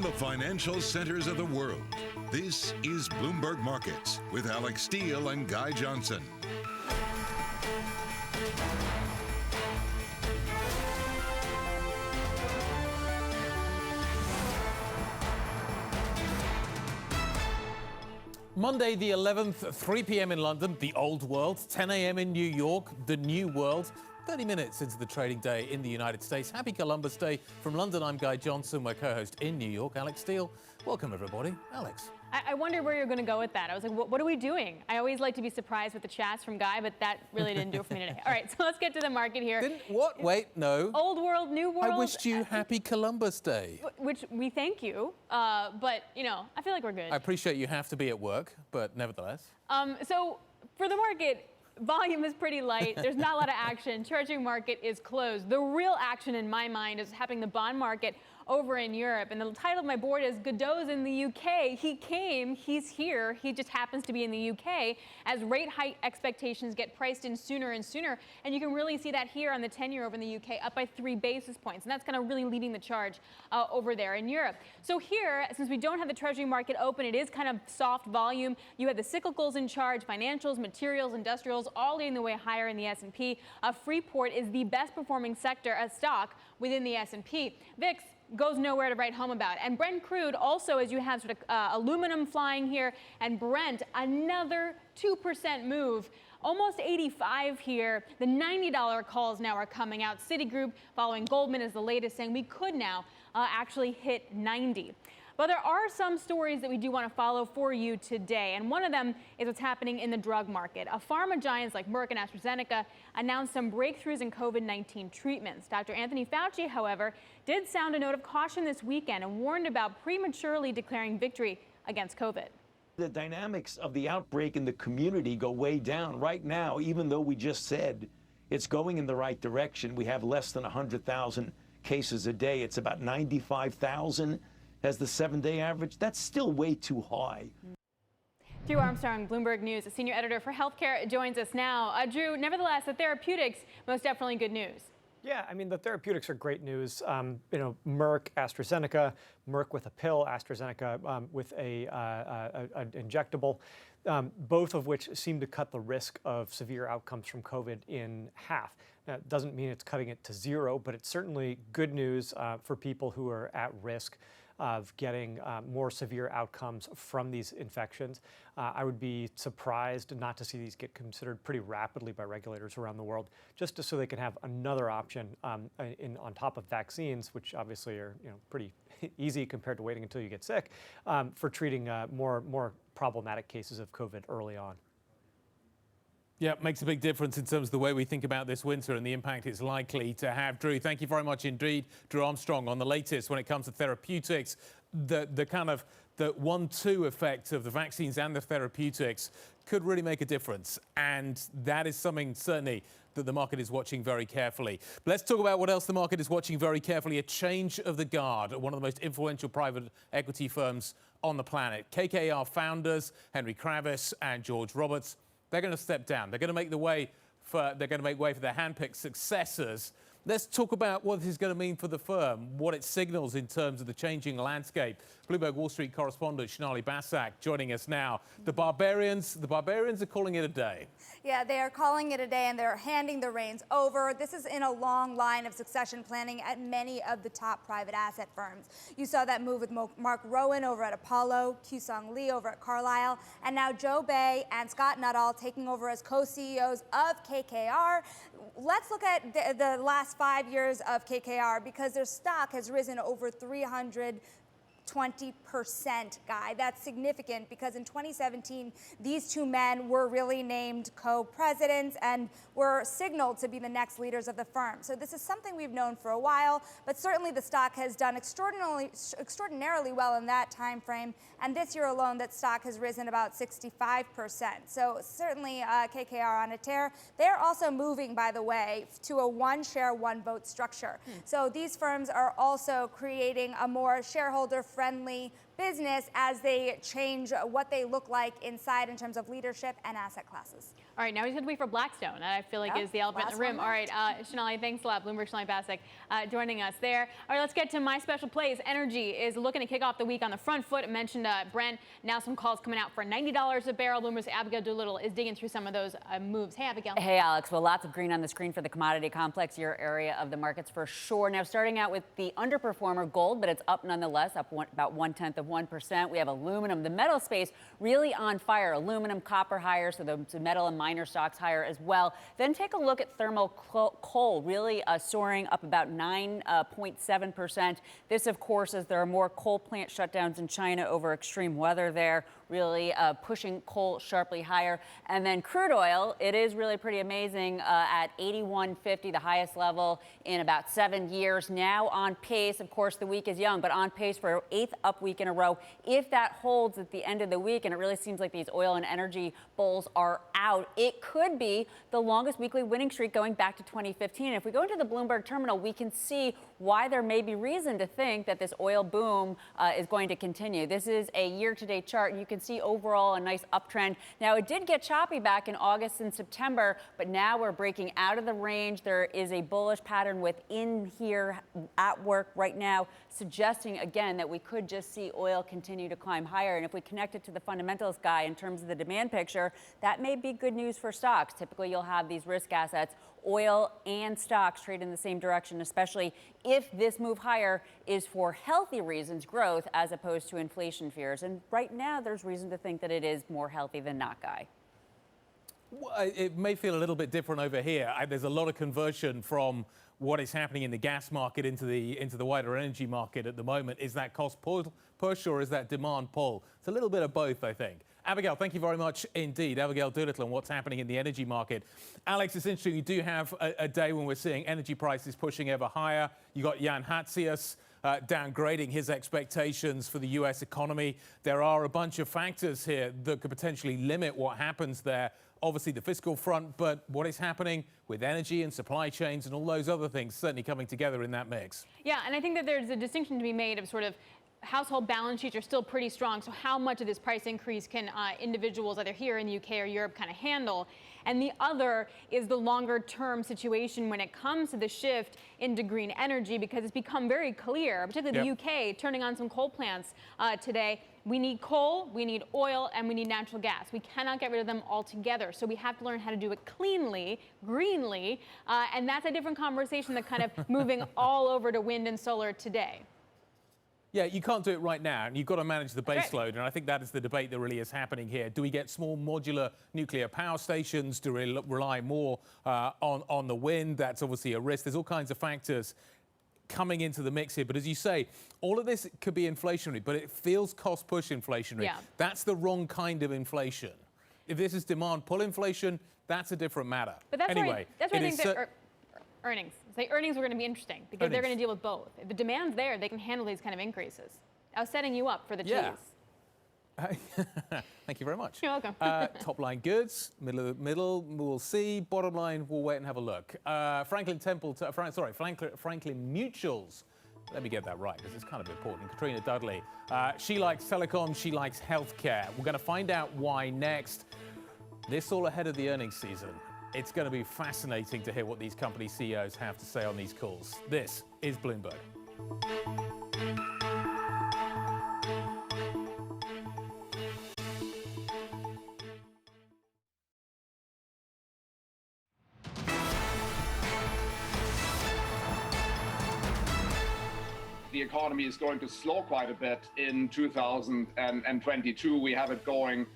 From the financial centers of the world, this is Bloomberg Markets with Alix Steel and Guy Johnson. Monday the 11th, 3 p.m. in London, the old world, 10 a.m. in New York, the new world. 30 minutes into the trading day in the United States. Happy Columbus Day. From London, I'm Guy Johnson, my co-host in New York, Alix Steel. Welcome, everybody. Alix. I wonder where you're going to go with that. I was like, what are we doing? I always like to be surprised with the chats from Guy, but that really didn't do it for me today. All right, so let's get to the market here. What? Wait, no. Old world, new world. I wished you happy Columbus Day. Which we thank you, but, you know, I feel like we're good. I appreciate you have to be at work, but nevertheless. So for the market, volume is pretty light. There's not a lot of action. Treasury market is closed. The real action in my mind is happening in the bond market over in Europe. And the title of my board is Godot's in the UK. He came, he's here. He just happens to be in the UK as rate hike expectations get priced in sooner and sooner. And you can really see that here on the 10-year over in the UK, up by 3 basis points. And that's kind of really leading the charge over there in Europe. So here, since we don't have the Treasury market open, it is kind of soft volume. You have the cyclicals in charge, financials, materials, industrials, all leading the way higher in the S&P. Freeport is the best performing sector as stock within the S&P. VIX goes nowhere to write home about. And Brent crude also, as you have sort of aluminum flying here, and Brent, another 2% move. Almost 85 here. The $90 calls now are coming out. Citigroup, following Goldman, is the latest, saying we could now actually hit 90. But there are some stories that we do want to follow for you today, and one of them is what's happening in the drug market. Pharma giants like Merck and AstraZeneca announced some breakthroughs in COVID-19 treatments. Dr. Anthony Fauci, however, did sound a note of caution this weekend and warned about prematurely declaring victory against COVID. The dynamics of the outbreak in the community go way down. Right now, even though we just said it's going in the right direction, we have less than 100,000 cases a day. It's about 95,000. As the 7-day average, that's still way too high. Drew Armstrong, Bloomberg News, a senior editor for healthcare, joins us now. Drew, nevertheless, the therapeutics, most definitely good news. Yeah, I mean, the therapeutics are great news. You know, Merck, AstraZeneca, Merck with a pill, AstraZeneca with an injectable, both of which seem to cut the risk of severe outcomes from COVID in half. Now, it doesn't mean it's cutting it to zero, but it's certainly good news for people who are at risk of getting more severe outcomes from these infections. I would be surprised not to see these get considered pretty rapidly by regulators around the world, just so they can have another option on top of vaccines, which obviously are pretty easy compared to waiting until you get sick, for treating more problematic cases of COVID early on. Yeah, it makes a big difference in terms of the way we think about this winter and the impact it's likely to have. Drew, thank you very much indeed. Drew Armstrong on the latest when it comes to therapeutics, the kind of the 1-2 effect of the vaccines and the therapeutics could really make a difference. And that is something certainly that the market is watching very carefully. But let's talk about what else the market is watching very carefully. A change of the guard at one of the most influential private equity firms on the planet. KKR founders Henry Kravis and George Roberts, they're going to step down. They're going to make way for their handpicked successors. Let's talk about what this is going to mean for the firm, what it signals in terms of the changing landscape. Bloomberg Wall Street correspondent Sonali Basak joining us now. The barbarians are calling it a day. Yeah, they are calling it a day, and they're handing the reins over. This is in a long line of succession planning at many of the top private asset firms. You saw that move with Mark Rowan over at Apollo, Kyu-Sung Lee over at Carlyle, and now Joe Bay and Scott Nuttall taking over as co-CEOs of KKR. Let's look at the last 5 years of KKR, because their stock has risen over 320%, Guy. That's significant because in 2017, these two men were really named co-presidents and were signaled to be the next leaders of the firm. So this is something we've known for a while, but certainly the stock has done extraordinarily well in that time frame. And this year alone, that stock has risen about 65%. So certainly KKR on a tear. They're also moving, by the way, to a one-share, one-vote structure. So these firms are also creating a more shareholder-friendly business as they change what they look like inside in terms of leadership and asset classes. All right, now we just have to wait for Blackstone. I feel like is the elephant in the room. All right, Shonali, thanks a lot. Bloomberg Shonali Basak joining us there. All right, let's get to my special plays. Energy is looking to kick off the week on the front foot. I mentioned Brent. Now some calls coming out for $90 a barrel. Bloomberg's Abigail Doolittle is digging through some of those moves. Hey, Abigail. Hey, Alex. Well, lots of green on the screen for the commodity complex, your area of the markets for sure. Now, starting out with the underperformer, gold, but it's up nonetheless, up about 1/10%. We have aluminum, the metal space really on fire. Aluminum, copper higher, so the metal and miner stocks higher as well. Then take a look at thermal coal, really soaring up about 9.7%. This, of course, as there are more coal plant shutdowns in China over extreme weather there, really pushing coal sharply higher. And then crude oil, it is really pretty amazing at 81.50, the highest level in about 7 years. Now on pace, of course, the week is young, but on pace for 8th up week in a row. If that holds at the end of the week, and it really seems like these oil and energy bulls are out, it could be the longest weekly winning streak going back to 2015. And if we go into the Bloomberg terminal, we can see why there may be reason to think that this oil boom is going to continue. This is a year-to-date chart. You can see overall a nice uptrend. Now, it did get choppy back in August and September, but now we're breaking out of the range. There is a bullish pattern within here at work right now, suggesting again that we could just see oil continue to climb higher. And if we connect it to the fundamentals guy in terms of the demand picture, that may be good news for stocks. Typically, you'll have these risk assets, oil and stocks trade in the same direction, especially if this move higher is for healthy reasons, growth, as opposed to inflation fears. And right now, there's reason to think that it is more healthy than not, Guy. Well, it may feel a little bit different over here. There's a lot of conversion from what is happening in the gas market into the wider energy market at the moment. Is that cost push or is that demand pull? It's a little bit of both, I think. Abigail, thank you very much indeed. Abigail Doolittle on what's happening in the energy market. Alex, it's interesting. You do have a day when we're seeing energy prices pushing ever higher. You got Jan Hatzius downgrading his expectations for the U.S. economy. There are a bunch of factors here that could potentially limit what happens there. Obviously, the fiscal front, but what is happening with energy and supply chains and all those other things certainly coming together in that mix. Yeah, and I think that there's a distinction to be made of sort of household balance sheets are still pretty strong. So how much of this price increase can individuals either here in the UK or Europe kind of handle? And the other is the longer term situation when it comes to the shift into green energy, because it's become very clear, particularly the UK turning on some coal plants today. We need coal, we need oil, and we need natural gas. We cannot get rid of them altogether. So we have to learn how to do it cleanly, greenly, and that's a different conversation than kind of moving all over to wind and solar today. Yeah, you can't do it right now, and you've got to manage the base load, and I think that is the debate that really is happening here. Do we get small modular nuclear power stations? Do we rely more on the wind? That's obviously a risk. There's all kinds of factors coming into the mix here, but as you say, all of this could be inflationary, but it feels cost-push inflationary. Yeah. That's the wrong kind of inflation. If this is demand-pull inflation, that's a different matter. But that's anyway, that's where I think that earnings. The earnings are going to be interesting because they're going to deal with both. If the demand's there, they can handle these kind of increases. I was setting you up for the cheese. Thank you very much. You're welcome. Top line goods, middle, we'll see. Bottom line, we'll wait and have a look. Franklin Mutuals. Let me get that right, because it's kind of important. Katrina Dudley. She likes telecom, she likes healthcare. We're going to find out why next. This all ahead of the earnings season. It's going to be fascinating to hear what these company CEOs have to say on these calls. This is Bloomberg. The economy is going to slow quite a bit in 2022. We have it going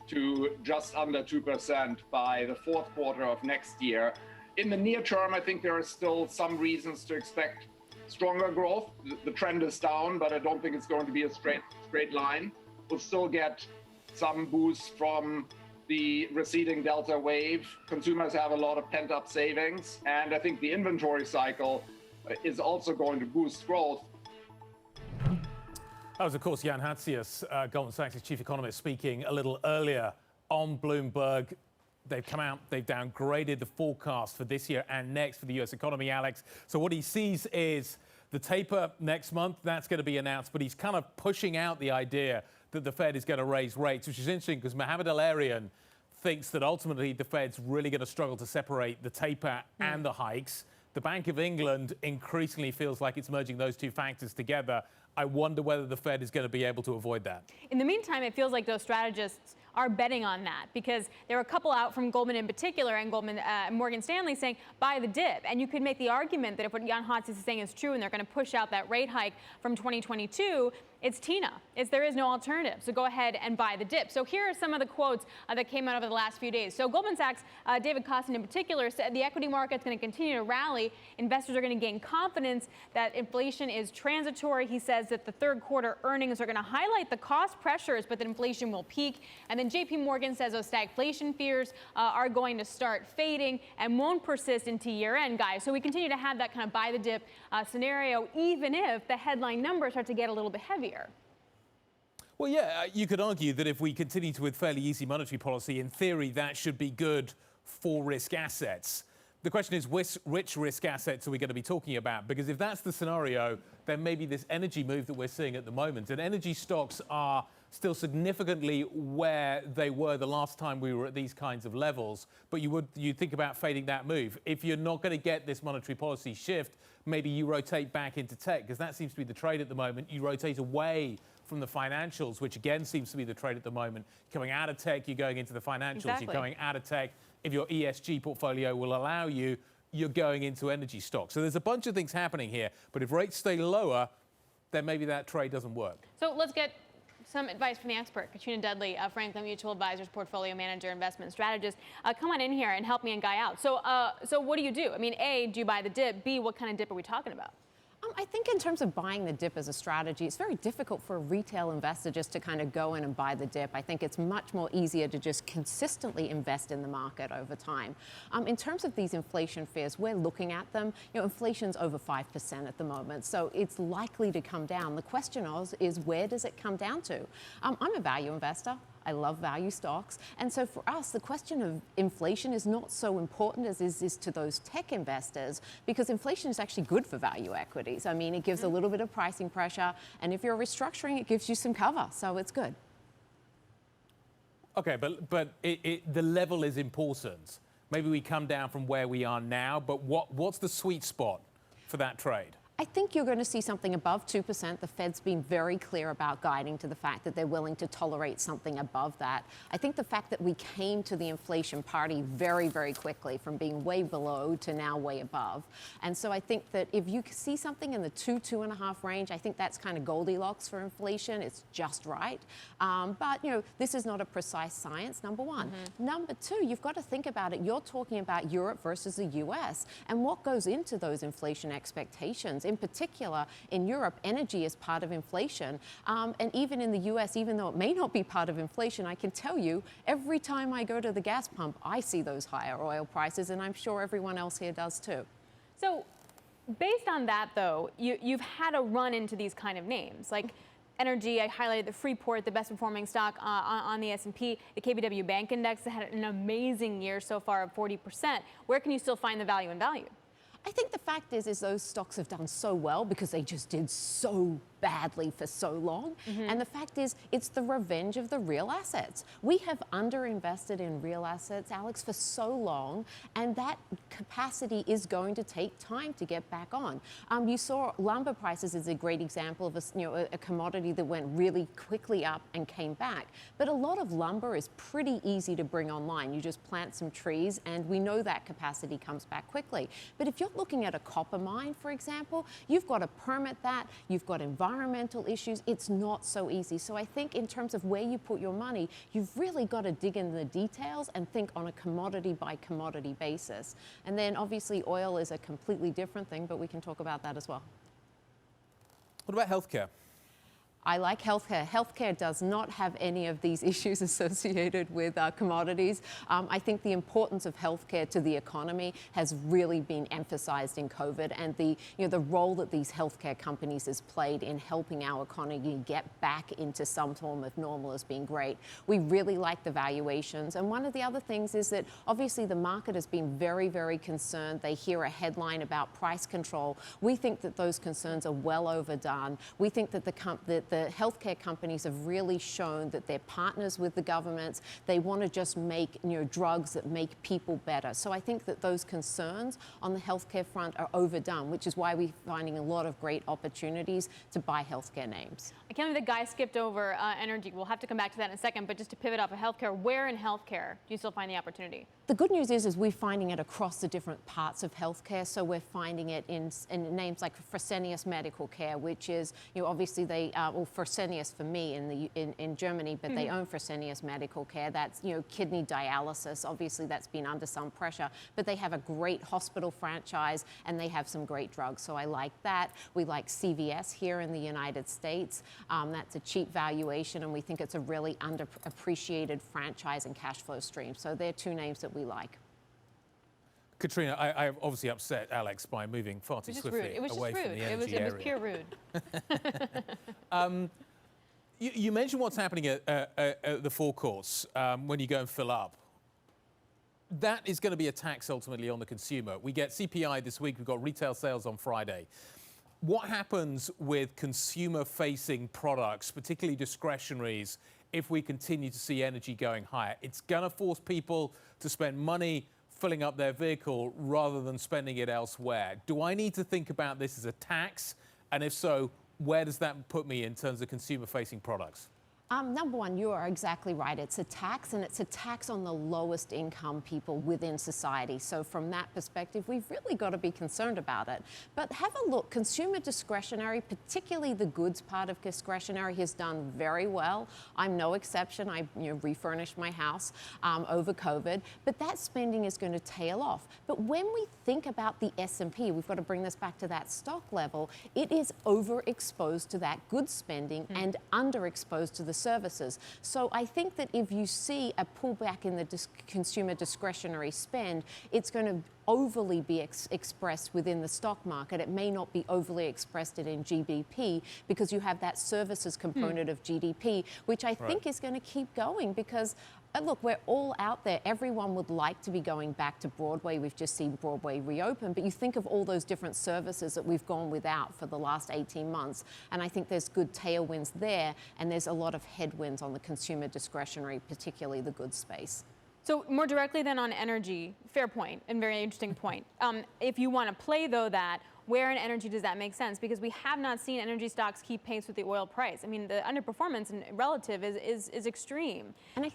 to just under 2% by the fourth quarter of next year. In the near term, I think there are still some reasons to expect stronger growth. The trend is down, but I don't think it's going to be a straight line. We'll still get some boost from the receding Delta wave. Consumers have a lot of pent-up savings, and I think the inventory cycle is also going to boost growth. That was, of course, Jan Hatzius, Goldman Sachs' chief economist, speaking a little earlier on Bloomberg. They've come out, they've downgraded the forecast for this year and next for the U.S. economy, Alex. So what he sees is The taper next month, that's going to be announced, but he's kind of pushing out the idea that the Fed is going to raise rates, which is interesting because Mohamed El-Erian thinks that ultimately the Fed's really going to struggle to separate the taper and the hikes. The Bank of England increasingly feels like it's merging those two factors together. I wonder whether the Fed is going to be able to avoid that. In the meantime, it feels like those strategists are betting on that because there were a couple out from Goldman in particular and Morgan Stanley saying buy the dip. And you could make the argument that if what Jan Hatzius is saying is true and they're going to push out that rate hike from 2022, it's TINA. There is no alternative. So go ahead and buy the dip. So here are some of the quotes that came out over the last few days. So Goldman Sachs, David Kostin in particular, said the equity market's going to continue to rally. Investors are going to gain confidence that inflation is transitory. He says that the third quarter earnings are going to highlight the cost pressures, but that inflation will peak. And then JP Morgan says those stagflation fears are going to start fading and won't persist into year end, guys. So we continue to have that kind of buy the dip scenario, even if the headline numbers start to get a little bit heavier. Well, yeah, you could argue that if we continue with fairly easy monetary policy, in theory, that should be good for risk assets. The question is, which risk assets are we going to be talking about? Because if that's the scenario, then maybe this energy move that we're seeing at the moment, and energy stocks are still significantly where they were the last time we were at these kinds of levels, but you think about fading that move. If you're not going to get this monetary policy shift, maybe you rotate back into tech, because that seems to be the trade at the moment. You rotate away from the financials, which again seems to be the trade at the moment. Coming out of tech, you're going into the financials. Exactly. You're going out of tech. If your ESG portfolio will allow you, you're going into energy stocks. So there's a bunch of things happening here, but if rates stay lower, then maybe that trade doesn't work. So let's get some advice from the expert, Katrina Dudley, Franklin Mutual Advisors portfolio manager, investment strategist. Come on in here and help me and Guy out. So what do you do? I mean, A, do you buy the dip? B, what kind of dip are we talking about? I think in terms of buying the dip as a strategy, it's very difficult for a retail investor just to kind of go in and buy the dip. I think it's much more easier to just consistently invest in the market over time. In terms of these inflation fears, we're looking at them. You know, inflation's over 5% at the moment, so it's likely to come down. The question is where does it come down to? I'm a value investor. I love value stocks. And so for us, the question of inflation is not so important as is to those tech investors, because inflation is actually good for value equities. I mean, it gives a little bit of pricing pressure, and if you're restructuring, it gives you some cover, so it's good. Okay, but the level is important. Maybe we come down from where we are now, but what's the sweet spot for that trade? I think you're going to see something above 2%. The Fed's been very clear about guiding to the fact that they're willing to tolerate something above that. I think the fact that we came to the inflation party very, very quickly from being way below to now way above. And so I think that if you see something in the 2.5 range, I think that's kind of Goldilocks for inflation. It's just right. But, you know, this is not a precise science, number one. Number two, you've got to think about it. You're talking about Europe versus the US and what goes into those inflation expectations. In particular, in Europe, energy is part of inflation. And even in the US, even though it may not be part of inflation, I can tell you, every time I go to the gas pump, I see those higher oil prices, and I'm sure everyone else here does too. So based on that, though, you've had a run into these kind of names. Like energy, I highlighted the Freeport, the best performing stock on the S&P. The KBW Bank Index had an amazing year so far of 40%. Where can you still find the value in value? I think the fact is those stocks have done so well because they just did so badly for so long. And the fact is, it's the revenge of the real assets. We have underinvested in real assets, Alex, for so long, and that capacity is going to take time to get back on. You saw lumber prices is a great example of a commodity that went really quickly up and came back. But a lot of lumber is pretty easy to bring online. You just plant some trees, and we know that capacity comes back quickly. But if you're looking at a copper mine, for example, you've got to permit that, you've got environmental issues, it's not so easy. So I think in terms of where you put your money, you've really got to dig into the details and think on a commodity by commodity basis. And then obviously oil is a completely different thing, but we can talk about that as well. What about healthcare? I like healthcare. Healthcare does not have any of these issues associated with commodities. I think the importance of healthcare to the economy has really been emphasized in COVID, and the role that these healthcare companies has played in helping our economy get back into some form of normal has been great. We really like the valuations, and one of the other things is that obviously the market has been very, very concerned. They hear a headline about price control. We think that those concerns are well overdone. We think that the healthcare companies have really shown that they're partners with the governments. They want to just make drugs that make people better. So I think that those concerns on the healthcare front are overdone, which is why we're finding a lot of great opportunities to buy healthcare names. I can't believe the guy skipped over energy. We'll have to come back to that in a second, but just to pivot off of healthcare, where in healthcare do you still find the opportunity? The good news is we're finding it across the different parts of healthcare. So we're finding it in names like Fresenius Medical Care, which is, obviously they, Fresenius for me in Germany, but they own Fresenius Medical Care. That's, kidney dialysis. Obviously that's been under some pressure, but they have a great hospital franchise and they have some great drugs. So I like that. We like CVS here in the United States. That's a cheap valuation, and we think it's a really underappreciated franchise and cash flow stream. So they're two names that we like. Katrina, I obviously upset Alex by moving far too swiftly away from the energy area. It was pure rude. You mentioned what's happening at the forecourts when you go and fill up. That is going to be a tax ultimately on the consumer. We get CPI this week. We've got retail sales on Friday. What happens with consumer-facing products, particularly discretionaries, if we continue to see energy going higher? It's going to force people to spend money filling up their vehicle rather than spending it elsewhere. Do I need to think about this as a tax? And if so, where does that put me in terms of consumer-facing products? Number one, you are exactly right. It's a tax, and it's a tax on the lowest income people within society. So from that perspective, we've really got to be concerned about it. But have a look. Consumer discretionary, particularly the goods part of discretionary, has done very well. I'm no exception. I refurnished my house over COVID. But that spending is going to tail off. But when we think about the S&P, we've got to bring this back to that stock level. It is overexposed to that goods spending and underexposed to the services. So I think that if you see a pullback in the consumer discretionary spend, it's going to overly be expressed within the stock market. It may not be overly expressed in GDP because you have that services component of GDP, which I think is going to keep going because look, we're all out there. Everyone would like to be going back to Broadway. We've just seen Broadway reopen, but you think of all those different services that we've gone without for the last 18 months, and I think there's good tailwinds there, and there's a lot of headwinds on the consumer discretionary, particularly the goods space. So more directly then on energy, fair point and very interesting point. If you want to play though that, where in energy does that make sense? Because we have not seen energy stocks keep pace with the oil price. I mean, the underperformance in relative is extreme. And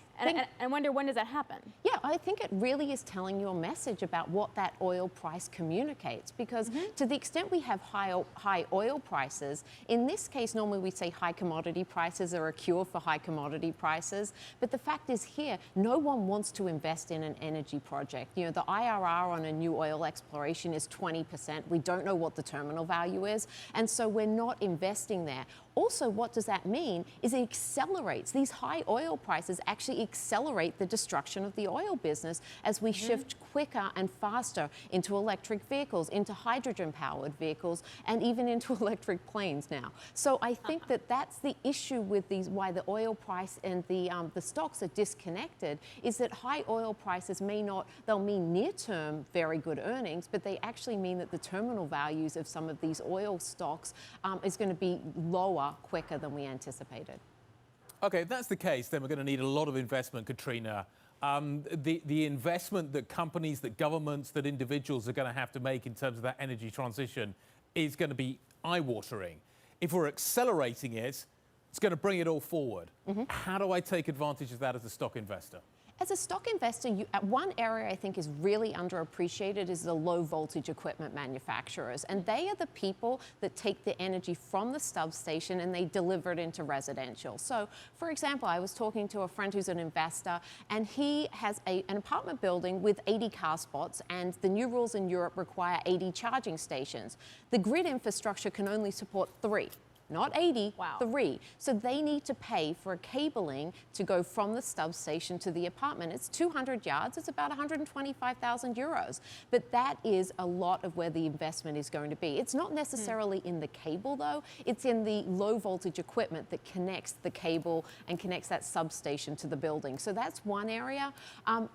I wonder, when does that happen? Yeah, I think it really is telling you a message about what that oil price communicates. Because to the extent we have high oil prices, in this case, normally we say high commodity prices are a cure for high commodity prices. But the fact is here, no one wants to invest in an energy project. The IRR on a new oil exploration is 20%. We don't know what the terminal value is, and so we're not investing there. Also, what does that mean is it accelerates. These high oil prices actually accelerate the destruction of the oil business as we shift quicker and faster into electric vehicles, into hydrogen-powered vehicles, and even into electric planes now. So I think that that's the issue with these, why the oil price and the stocks are disconnected, is that high oil prices they'll mean near-term very good earnings, but they actually mean that the terminal values of some of these oil stocks is going to be lower quicker than we anticipated. Okay, if that's the case, then we're going to need a lot of investment, Katrina. The investment that companies, that governments, that individuals are going to have to make in terms of that energy transition is going to be eye-watering. If we're accelerating it, it's going to bring it all forward. How do I take advantage of that as a stock investor? As a stock investor, one area I think is really underappreciated is the low voltage equipment manufacturers. And they are the people that take the energy from the substation and they deliver it into residential. So, for example, I was talking to a friend who's an investor, and he has an apartment building with 80 car spots, and the new rules in Europe require 80 charging stations. The grid infrastructure can only support 3. not 80, Wow. 3. So they need to pay for a cabling to go from the substation to the apartment. It's 200 yards, it's about 125,000 euros. But that is a lot of where the investment is going to be. It's not necessarily in the cable though, it's in the low voltage equipment that connects the cable and connects that substation to the building. So that's one area.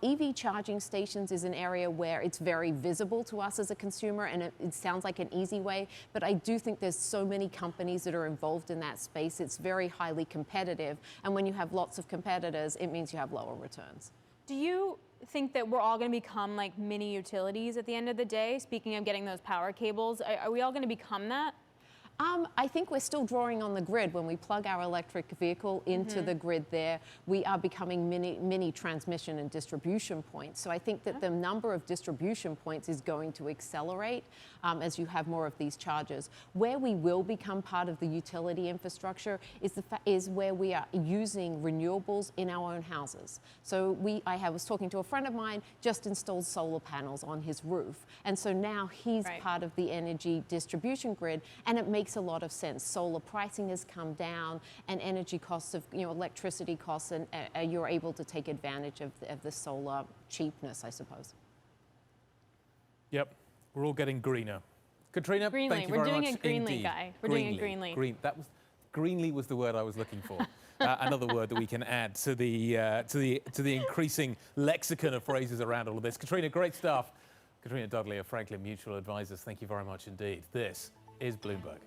EV charging stations is an area where it's very visible to us as a consumer, and it sounds like an easy way, but I do think there's so many companies that are involved in that space. It's very highly competitive, and when you have lots of competitors, it means you have lower returns. Do you think that we're all going to become like mini utilities at the end of the day? Speaking of getting those power cables, are we all going to become that? I think we're still drawing on the grid. When we plug our electric vehicle into the grid there, we are becoming mini transmission and distribution points. So I think that the number of distribution points is going to accelerate as you have more of these chargers. Where we will become part of the utility infrastructure is where we are using renewables in our own houses. So I was talking to a friend of mine, just installed solar panels on his roof. And so now he's part of the energy distribution grid, and it makes a lot of sense. Solar pricing has come down, and energy costs of electricity costs, and you're able to take advantage of the solar cheapness, I suppose. Yep, we're all getting greener. Katrina, Greenly. thank you very much. We're doing it greenly, indeed. Guy. We're doing it greenly. Greenly was the word I was looking for. Another word that we can add to the increasing lexicon of phrases around all of this. Katrina, great stuff. Katrina Dudley of Franklin Mutual Advisors, thank you very much indeed. This is Bloomberg.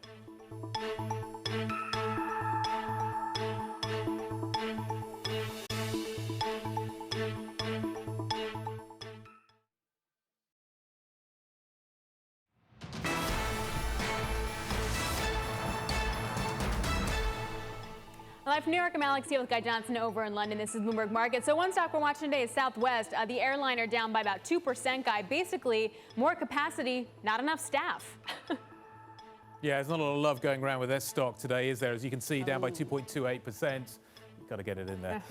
Live from New York, I'm Alix Steel with Guy Johnson over in London. This is Bloomberg Market. So one stock we're watching today is Southwest. The airliner down by about 2%, Guy. Basically, more capacity, not enough staff. Yeah, there's not a lot of love going around with this stock today, is there? As you can see, down by 2.28%. Got to get it in there.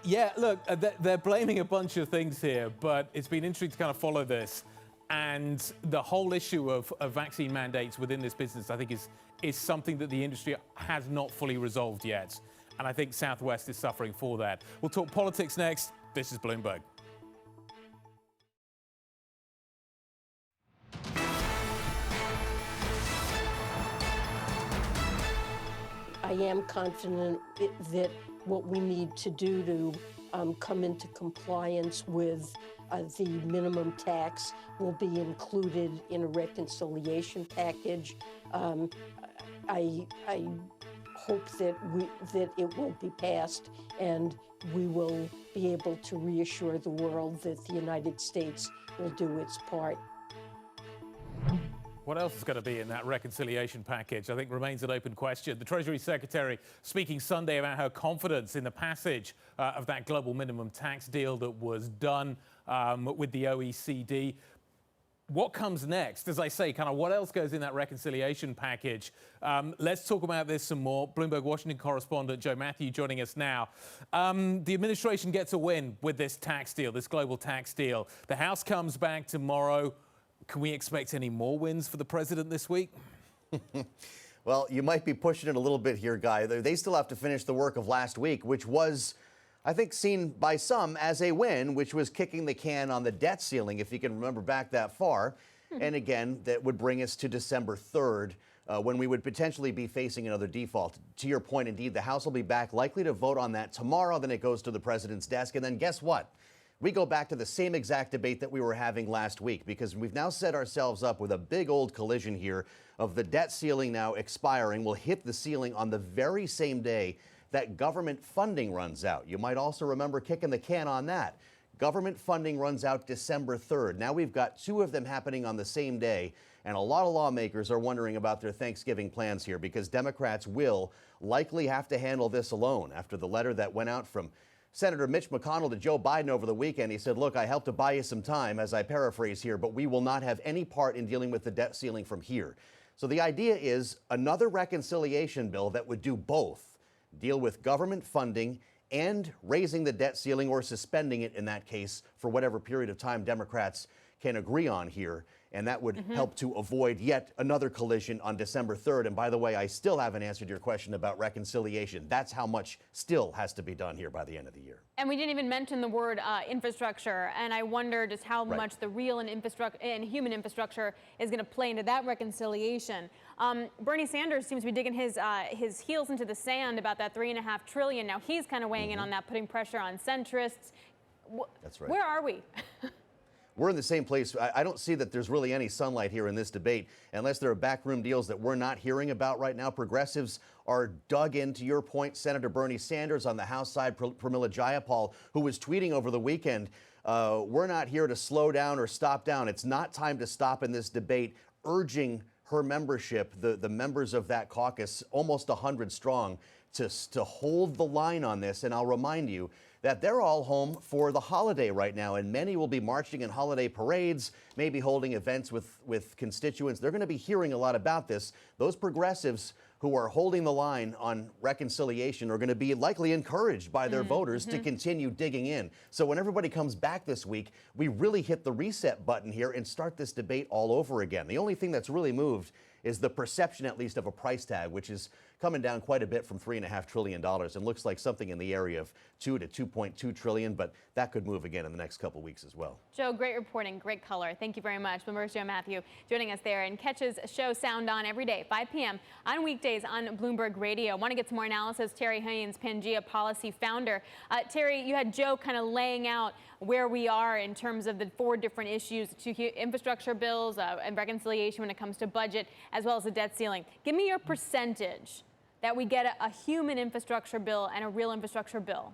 Yeah, look, they're blaming a bunch of things here, but it's been interesting to kind of follow this. And the whole issue of vaccine mandates within this business, I think, is something that the industry has not fully resolved yet. And I think Southwest is suffering for that. We'll talk politics next. This is Bloomberg. I am confident that what we need to do to come into compliance with the minimum tax will be included in a reconciliation package. I hope that it will be passed, and we will be able to reassure the world that the United States will do its part. What else is going to be in that reconciliation package, I think, remains an open question. The Treasury Secretary speaking Sunday about her confidence in the passage of that global minimum tax deal that was done with the OECD. What comes next? As I say, kind of what else goes in that reconciliation package? Let's talk about this some more. Bloomberg Washington correspondent Joe Matthew joining us now. The administration gets a win with this tax deal, this global tax deal. The House comes back tomorrow. Can we expect any more wins for the president this week? Well, you might be pushing it a little bit here, Guy. They still have to finish the work of last week, which was, I think, seen by some as a win, which was kicking the can on the debt ceiling, if you can remember back that far. And again, that would bring us to December 3rd, when we would potentially be facing another default. To your point, indeed, the House will be back likely to vote on that tomorrow. Then it goes to the president's desk. And then guess what? We go back to the same exact debate that we were having last week, because we've now set ourselves up with a big old collision here of the debt ceiling now expiring. We'll hit the ceiling on the very same day that government funding runs out. You might also remember kicking the can on that. Government funding runs out December 3rd. Now we've got two of them happening on the same day, and a lot of lawmakers are wondering about their Thanksgiving plans here, because Democrats will likely have to handle this alone after the letter that went out from Senator Mitch McConnell to Joe Biden over the weekend. He said, look, I helped to buy you some time, as I paraphrase here, but we will not have any part in dealing with the debt ceiling from here. So the idea is another reconciliation bill that would do both, deal with government funding and raising the debt ceiling, or suspending it in that case for whatever period of time Democrats can agree on here. And that would help to avoid yet another collision on December 3rd. And by the way, I still haven't answered your question about reconciliation. That's how much still has to be done here by the end of the year. And we didn't even mention the word infrastructure. And I wonder just how much the real and human infrastructure is going to play into that reconciliation. Bernie Sanders seems to be digging his heels into the sand about that $3.5 trillion. Now he's kind of weighing in on that, putting pressure on centrists. That's right. Where are we? We're in the same place. I don't see that there's really any sunlight here in this debate unless there are backroom deals that we're not hearing about right now. Progressives are dug in, to your point. Senator Bernie Sanders on the House side, Pramila Jayapal, who was tweeting over the weekend, we're not here to slow down or stop down. It's not time to stop in this debate, urging her membership, the members of that caucus, almost 100 strong, to hold the line on this. And I'll remind you that they're all home for the holiday right now, and many will be marching in holiday parades, maybe holding events with constituents. They're going to be hearing a lot about this. Those progressives who are holding the line on reconciliation are going to be likely encouraged by their voters to continue digging in. So when everybody comes back this week, we really hit the reset button here and start this debate all over again. The only thing that's really moved is the perception, at least, of a price tag, which is coming down quite a bit from $3.5 trillion and looks like something in the area of $2 to $2.2 trillion, but that could move again in the next couple weeks as well. Joe, great reporting, great color. Thank you very much. Bloomberg's Joe Matthew joining us there, and catch his show Sound On every day, 5 p.m. on weekdays on Bloomberg Radio. Want to get some more analysis? Terry Haynes, Pangea Policy founder. Terry, you had Joe kind of laying out where we are in terms of the 4 different issues, 2 infrastructure bills and reconciliation when it comes to budget, as well as the debt ceiling. Give me your percentage that we get a human infrastructure bill and a real infrastructure bill.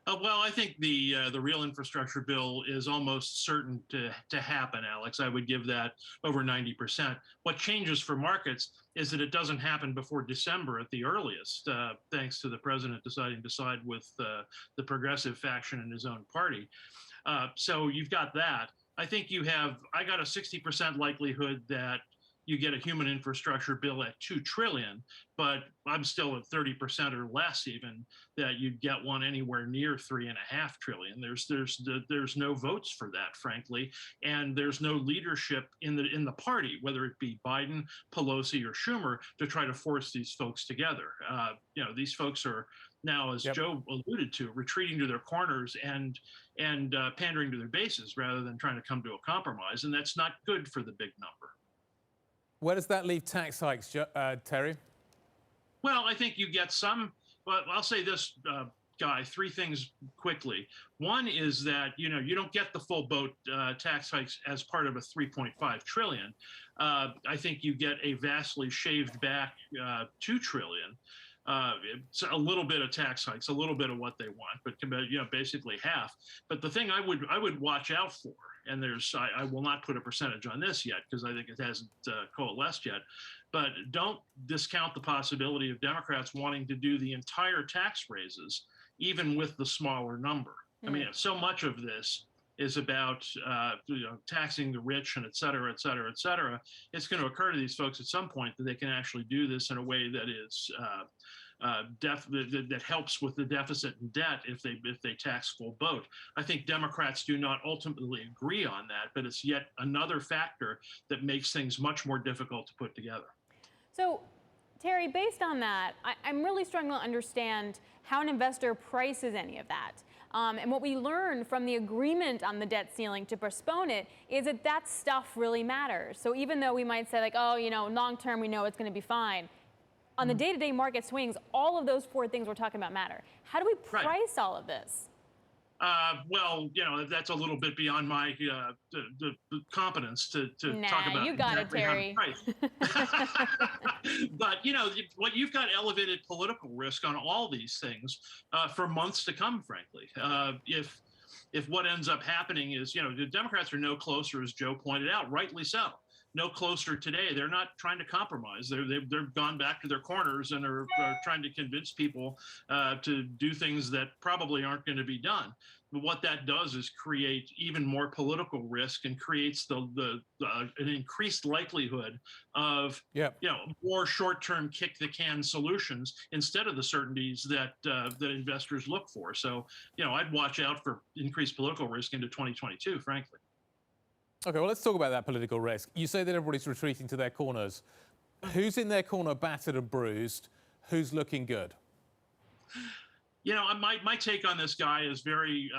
Well, I think the real infrastructure bill is almost certain to happen, Alex. I would give that over 90%. What changes for markets is that it doesn't happen before December at the earliest, thanks to the president deciding to side with the progressive faction in his own party. So you've got that. I think I got a 60% likelihood that you get a human infrastructure bill at $2 trillion, but I'm still at 30% or less even that you'd get one anywhere near $3.5 trillion. There's no votes for that, frankly, and there's no leadership in the party, whether it be Biden, Pelosi, or Schumer, to try to force these folks together. These folks are now, as Joe alluded to, retreating to their corners and pandering to their bases rather than trying to come to a compromise, and that's not good for the big number. Where does that leave tax hikes, Terry? Well, I think you get some, but I'll say this, Guy, 3 things quickly. One is that, you don't get the full boat tax hikes as part of a $3.5 trillion. I think you get a vastly shaved back $2 trillion. It's a little bit of tax hikes, a little bit of what they want, but basically half. But the thing I would watch out for, and I will not put a percentage on this yet because I think it hasn't coalesced yet, but don't discount the possibility of Democrats wanting to do the entire tax raises, even with the smaller number. I mean, so much of this is about taxing the rich and et cetera, et cetera, et cetera. It's going to occur to these folks at some point that they can actually do this in a way that is that helps with the deficit and debt if they tax full boat. I think Democrats do not ultimately agree on that, but it's yet another factor that makes things much more difficult to put together. So, Terry, based on that, I'm really struggling to understand how an investor prices any of that. And what we learned from the agreement on the debt ceiling to postpone it is that stuff really matters. So even though we might say, like, oh, long term, we know it's going to be fine, on the day-to-day market swings, all of those 4 things we're talking about matter. How do we price all of this? Well, that's a little bit beyond my the competence to talk about. You got it, Terry. But what you've got elevated political risk on all these things for months to come. Frankly, if what ends up happening is the Democrats are no closer, as Joe pointed out, rightly so. No closer today. They're not trying to compromise. They've gone back to their corners and are trying to convince people to do things that probably aren't going to be done. But what that does is create even more political risk and creates an increased likelihood of more short-term kick-the-can solutions instead of the certainties that investors look for. So I'd watch out for increased political risk into 2022, frankly. Okay, well, let's talk about that political risk. You say that everybody's retreating to their corners. Who's in their corner battered and bruised? Who's looking good? You know, my take on this guy is very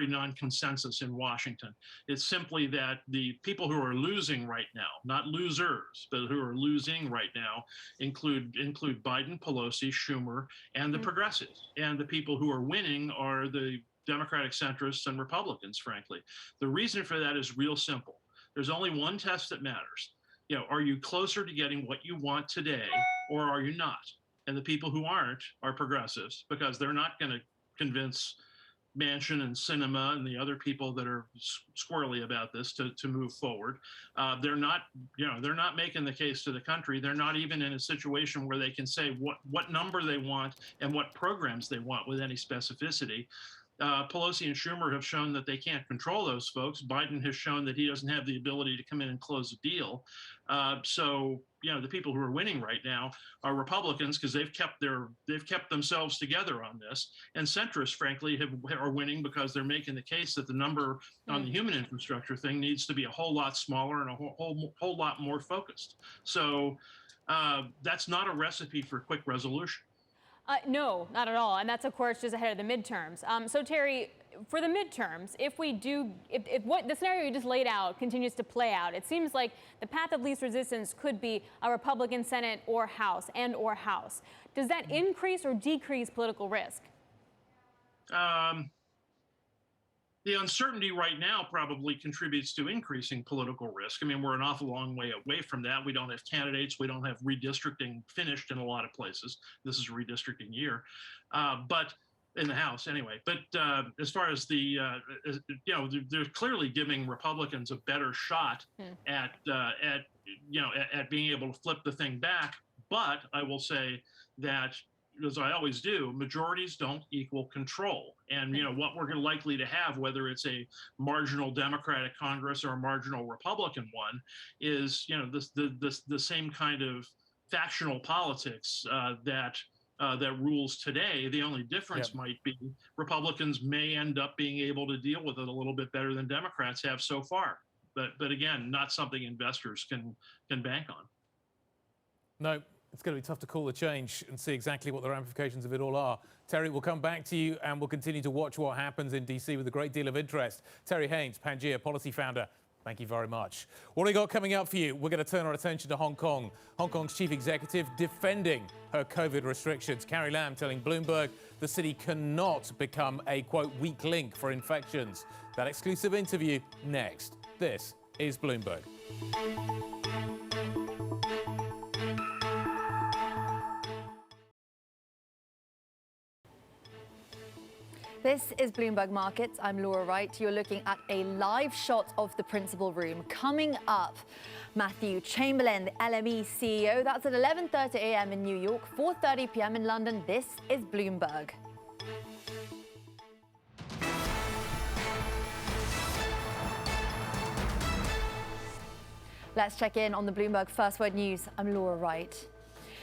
non-consensus in Washington. It's simply that the people who are losing right now, not losers, but who are losing right now, include Biden, Pelosi, Schumer, and the progressives. And the people who are winning are the Democratic centrists and Republicans, frankly. The reason for that is real simple. There's only one test that matters. You know, are you closer to getting what you want today, or are you not? And the people who aren't are progressives, because they're not going to convince Manchin and Sinema and the other people that are squirrely about this to move forward. They're not making the case to the country. They're not even in a situation where they can say what number they want and what programs they want with any specificity. Pelosi and Schumer have shown that they can't control those folks. Biden has shown that he doesn't have the ability to come in and close a deal. So, you know, the people who are winning right now are Republicans, because they've kept themselves together on this, and centrists, frankly, are winning because they're making the case that the number on the human infrastructure thing needs to be a whole lot smaller and a whole lot more focused. So that's not a recipe for quick resolution. No, not at all. And that's, of course, just ahead of the midterms. So, Terry, for the midterms, if what the scenario you just laid out continues to play out, it seems like the path of least resistance could be a Republican Senate or House or House. Does that increase or decrease political risk? The uncertainty right now probably contributes to increasing political risk. I mean, we're an awful long way away from that. We don't have candidates. We don't have redistricting finished in a lot of places. This is a redistricting year, but in the House anyway. But as far as the, you know, they're clearly giving Republicans a better shot at being able to flip the thing back. But I will say that, as I always do, majorities don't equal control. And, you know, what we're likely to have, whether it's a marginal Democratic Congress or a marginal Republican one, is, you know, the same kind of factional politics that rules today. The only difference might be Republicans may end up being able to deal with it a little bit better than Democrats have so far. But again, not something investors can bank on. No. It's going to be tough to call the change and see exactly what the ramifications of it all are. Terry, we'll come back to you and we'll continue to watch what happens in D.C. with a great deal of interest. Terry Haynes, Pangea Policy Founder, thank you very much. What do we got coming up for you? We're going to turn our attention to Hong Kong. Hong Kong's chief executive defending her COVID restrictions. Carrie Lam telling Bloomberg the city cannot become a, quote, weak link for infections. That exclusive interview next. This is Bloomberg. This is Bloomberg Markets. I'm Laura Wright. You're looking at a live shot of the principal room. Coming up, Matthew Chamberlain, the LME CEO. That's at 11:30 a.m. in New York, 4:30 p.m. in London. This is Bloomberg. Let's check in on the Bloomberg First Word News. I'm Laura Wright.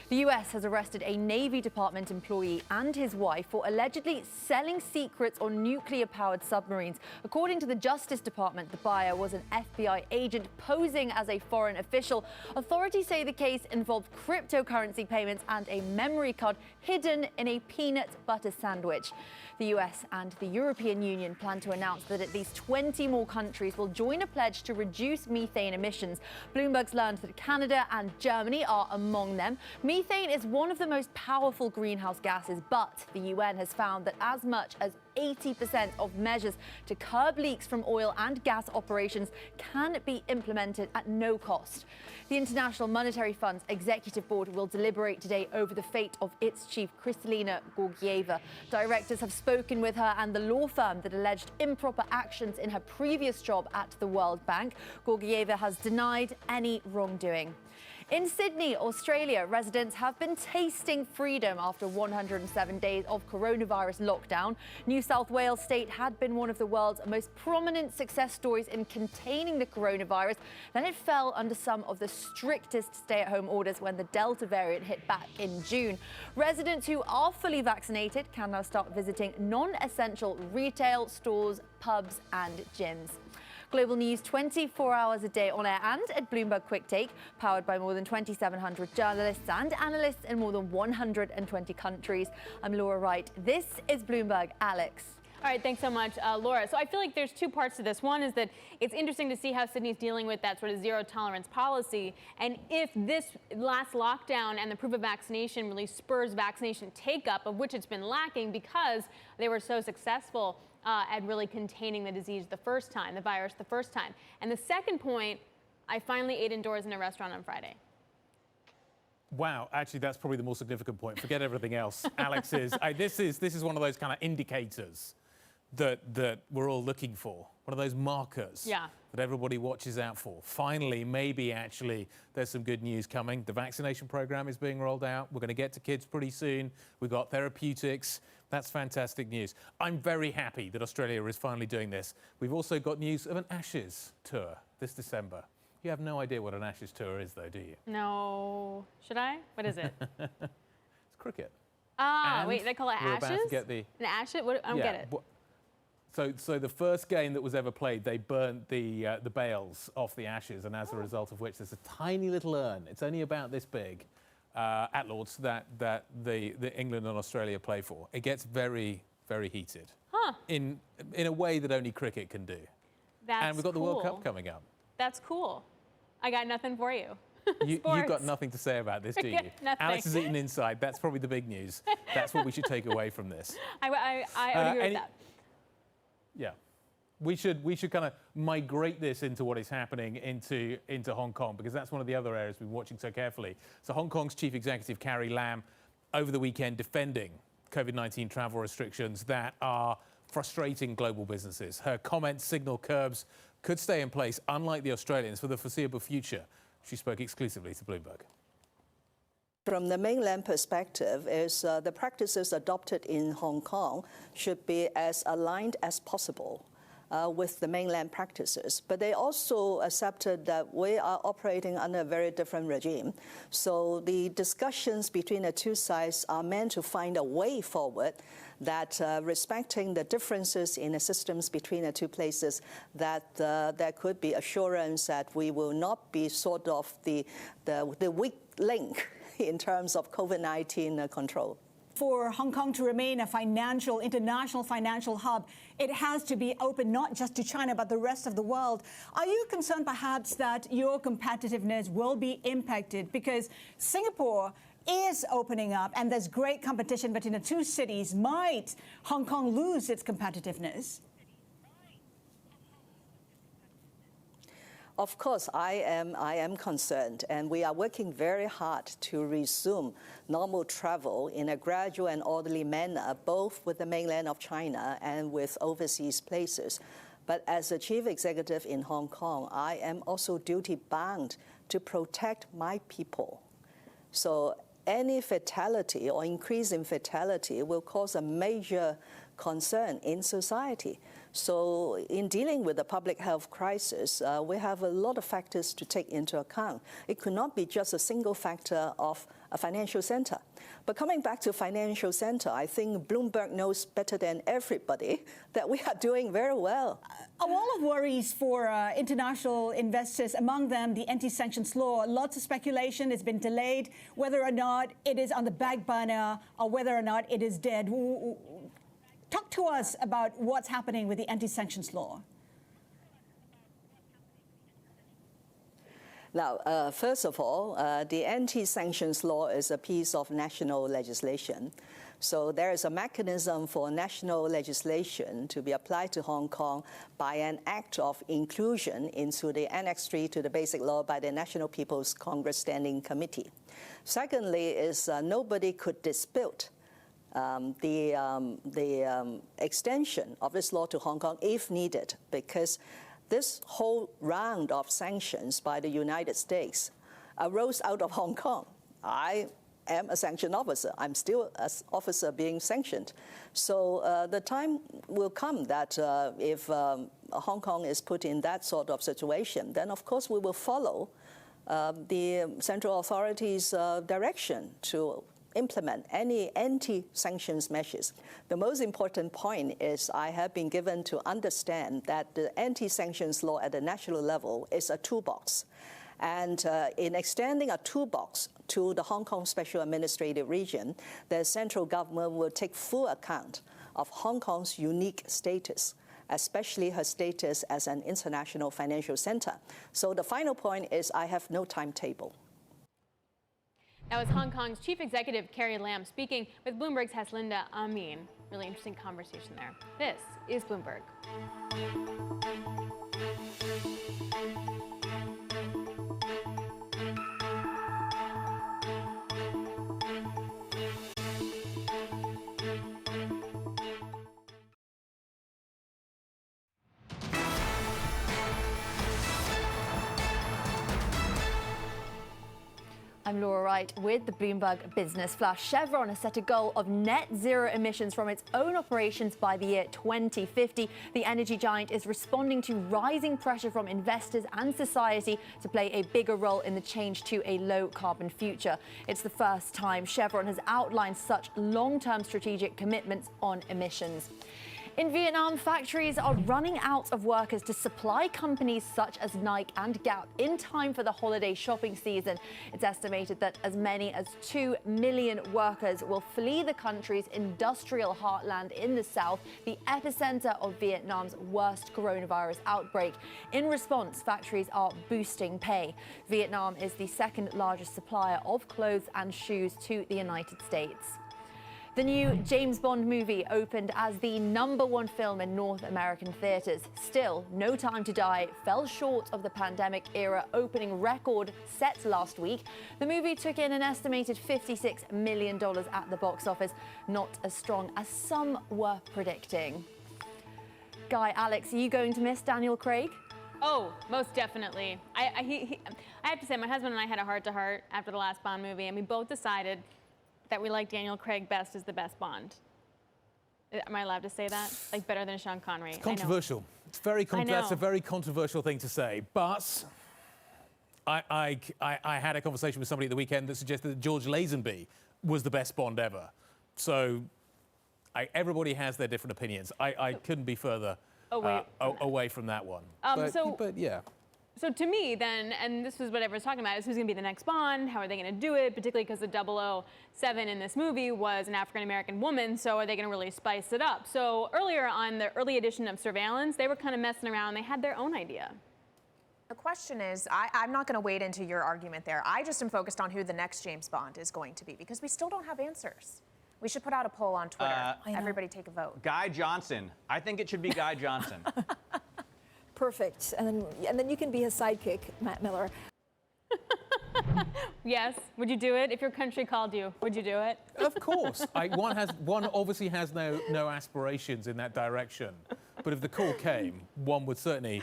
The US has arrested a Navy Department employee and his wife for allegedly selling secrets on nuclear-powered submarines. According to the Justice Department, the buyer was an FBI agent posing as a foreign official. Authorities say the case involved cryptocurrency payments and a memory card hidden in a peanut butter sandwich. The US and the European Union plan to announce that at least 20 more countries will join a pledge to reduce methane emissions. Bloomberg's learned that Canada and Germany are among them. Methane is one of the most powerful greenhouse gases, but the UN has found that as much as 80% of measures to curb leaks from oil and gas operations can be implemented at no cost. The International Monetary Fund's executive board will deliberate today over the fate of its chief, Kristalina Georgieva. Directors have spoken with her and the law firm that alleged improper actions in her previous job at the World Bank. Georgieva has denied any wrongdoing. In Sydney, Australia, residents have been tasting freedom after 107 days of coronavirus lockdown. New South Wales state had been one of the world's most prominent success stories in containing the coronavirus. Then it fell under some of the strictest stay-at-home orders when the Delta variant hit back in June. Residents who are fully vaccinated can now start visiting non-essential retail stores, pubs and gyms. Global news 24 hours a day on air and at Bloomberg Quick Take, powered by more than 2,700 journalists and analysts in more than 120 countries. I'm Laura Wright. This is Bloomberg. Alex. All right, thanks so much, Laura. So I feel like there's two parts to this. One is that it's interesting to see how Sydney's dealing with that sort of zero tolerance policy. And if this last lockdown and the proof of vaccination really spurs vaccination take-up, of which it's been lacking because they were so successful at really containing the disease the first time, the virus the first time. And the second point, I finally ate indoors in a restaurant on Friday. Wow, actually, that's probably the more significant point. Forget everything else. Alex this is one of those kind of indicators that we're all looking for, one of those markers that everybody watches out for. Finally, maybe actually there's some good news coming. The vaccination program is being rolled out. We're going to get to kids pretty soon. We've got therapeutics. That's fantastic news. I'm very happy that Australia is finally doing this. We've also got news of an Ashes tour this December. You have no idea what an Ashes tour is, though, do you? No. Should I? What is it? It's cricket. Ah, wait, they call it we're Ashes? about to get the... An Ashes? What? I don't get it. So the first game that was ever played, they burnt the bales off the Ashes, and as a result of which, there's a tiny little urn. It's only about this big at Lord's that the England and Australia play for. It gets very, very heated. Huh. In a way that only cricket can do. That's and we've got the cool. World Cup coming up. That's cool. I got nothing for you. You've got nothing to say about this, do you? Nothing. Alex is eating inside. That's probably the big news. That's what we should take away from this. I agree with that. Yeah. We should kind of migrate this into what is happening into Hong Kong, because that's one of the other areas we've been watching so carefully. So Hong Kong's Chief Executive, Carrie Lam, over the weekend defending COVID-19 travel restrictions that are frustrating global businesses. Her comments signal curbs could stay in place, unlike the Australians, for the foreseeable future. She spoke exclusively to Bloomberg. From the mainland perspective, is the practices adopted in Hong Kong should be as aligned as possible with the mainland practices. But they also accepted that we are operating under a very different regime. So the discussions between the two sides are meant to find a way forward that respecting the differences in the systems between the two places, that there could be assurance that we will not be sort of the weak link in terms of COVID-19 control. For Hong Kong to remain a international financial hub, it has to be open not just to China, but the rest of the world. Are you concerned perhaps that your competitiveness will be impacted? Because Singapore is opening up and there's great competition between the two cities. Might Hong Kong lose its competitiveness? Of course, I am concerned, and we are working very hard to resume normal travel in a gradual and orderly manner, both with the mainland of China and with overseas places. But as a chief executive in Hong Kong, I am also duty-bound to protect my people. So any fatality or increase in fatality will cause a major concern in society. So in dealing with the public health crisis, we have a lot of factors to take into account. It could not be just a single factor of a financial center. But coming back to financial center, I think Bloomberg knows better than everybody that we are doing very well. A wall of worries for international investors, among them the anti-sanctions law. Lots of speculation. It's been delayed, whether or not it is on the back burner or whether or not it is dead. Talk to us about what's happening with the anti-sanctions law. Now, first of all, the anti-sanctions law is a piece of national legislation. So there is a mechanism for national legislation to be applied to Hong Kong by an act of inclusion into the Annex 3 to the Basic Law by the National People's Congress Standing Committee. Secondly is nobody could dispute the extension of this law to Hong Kong if needed, because this whole round of sanctions by the United States arose out of Hong Kong. I am a sanctioned officer. I'm still an officer being sanctioned. So the time will come that if Hong Kong is put in that sort of situation, then of course we will follow the central authorities' direction to implement any anti-sanctions measures. The most important point is I have been given to understand that the anti-sanctions law at the national level is a toolbox. And in extending a toolbox to the Hong Kong Special Administrative Region, the central government will take full account of Hong Kong's unique status, especially her status as an international financial center. So the final point is I have no timetable. That was Hong Kong's Chief Executive Carrie Lam speaking with Bloomberg's Haslinda Amin. Really interesting conversation there. This is Bloomberg. I'm Laura Wright with the Bloomberg Business Flash. Chevron has set a goal of net zero emissions from its own operations by the year 2050. The energy giant is responding to rising pressure from investors and society to play a bigger role in the change to a low carbon future. It's the first time Chevron has outlined such long-term strategic commitments on emissions. In Vietnam, factories are running out of workers to supply companies such as Nike and Gap in time for the holiday shopping season. It's estimated that as many as 2 million workers will flee the country's industrial heartland in the south, the epicenter of Vietnam's worst coronavirus outbreak. In response, factories are boosting pay. Vietnam is the second largest supplier of clothes and shoes to the United States. The new James Bond movie opened as the #1 film in North American theaters. Still, No Time to Die fell short of the pandemic-era opening record set last week. The movie took in an estimated $56 million at the box office, not as strong as some were predicting. Guy, Alex, are you going to miss Daniel Craig? Oh, most definitely. I have to say, my husband and I had a heart-to-heart after the last Bond movie, and we both decided that we like Daniel Craig best as the best Bond. Am I allowed to say that? Like better than Sean Connery? It's controversial. It's very that's a very controversial thing to say. But I had a conversation with somebody at the weekend that suggested that George Lazenby was the best Bond ever. So everybody has their different opinions. I couldn't be further away from that one. But yeah. So to me then, and this was what everyone's talking about, is who's going to be the next Bond, how are they going to do it, particularly because the 007 in this movie was an African-American woman, so are they going to really spice it up? So earlier on the early edition of Surveillance, they were kind of messing around, they had their own idea. The question is, I'm not going to wade into your argument there. I just am focused on who the next James Bond is going to be, because we still don't have answers. We should put out a poll on Twitter. Everybody take a vote. Guy Johnson. I think it should be Guy Johnson. Perfect. And then you can be his sidekick, Matt Miller. Yes. Would you do it if your country called you? Would you do it? Of course. One obviously has no aspirations in that direction. But if the call came, one would certainly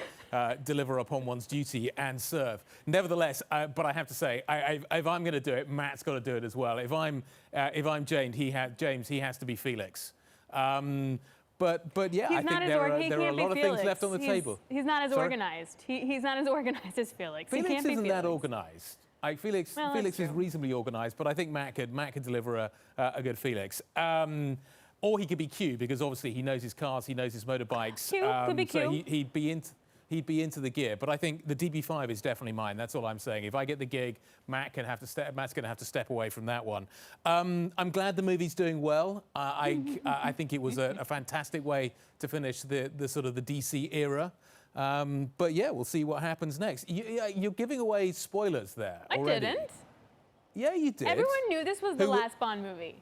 deliver upon one's duty and serve. Nevertheless, but I have to say, if I'm going to do it, Matt's got to do it as well. If I'm James, he has to be Felix. But yeah, I think there are a lot of things left on the table. He's not as organized. He's not as organized as Felix. Felix he can't isn't be that organized. Felix is reasonably organized, but I think Matt could deliver a good Felix. Or he could be Q, because obviously he knows his cars, he knows his motorbikes. Q could be Q. So he'd be into the gear. But I think the DB5 is definitely mine. That's all I'm saying. If I get the gig, Matt's going to have to step away from that one. I'm glad the movie's doing well. I think it was a fantastic way to finish the sort of the DC era. But yeah, we'll see what happens next. You're giving away spoilers there already. I didn't. Yeah, you did. Everyone knew this was the last Bond movie.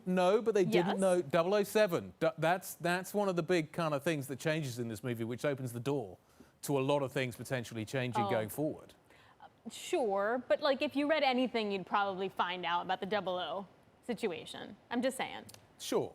No, but they didn't know 007. That's one of the big kind of things that changes in this movie, which opens the door to a lot of things potentially changing going forward. Sure, but like if you read anything, you'd probably find out about the 00 situation. I'm just saying. Sure.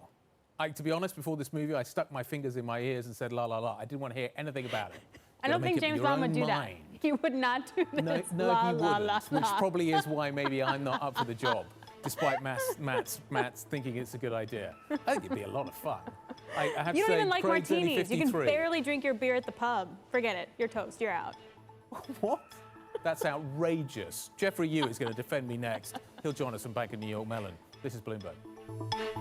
To be honest, before this movie, I stuck my fingers in my ears and said, la, la, la. I didn't want to hear anything about it. I don't think James Bond would do that. He would not do this. No, he wouldn't, which probably is why maybe I'm not up for the job, despite Matt's thinking it's a good idea. I think it'd be a lot of fun. I have you to don't say, even like Craig's martinis. You can barely drink your beer at the pub. Forget it. You're toast. You're out. What? That's outrageous. Jeffrey Yu is going to defend me next. He'll join us from Bank of New York Mellon. This is Bloomberg.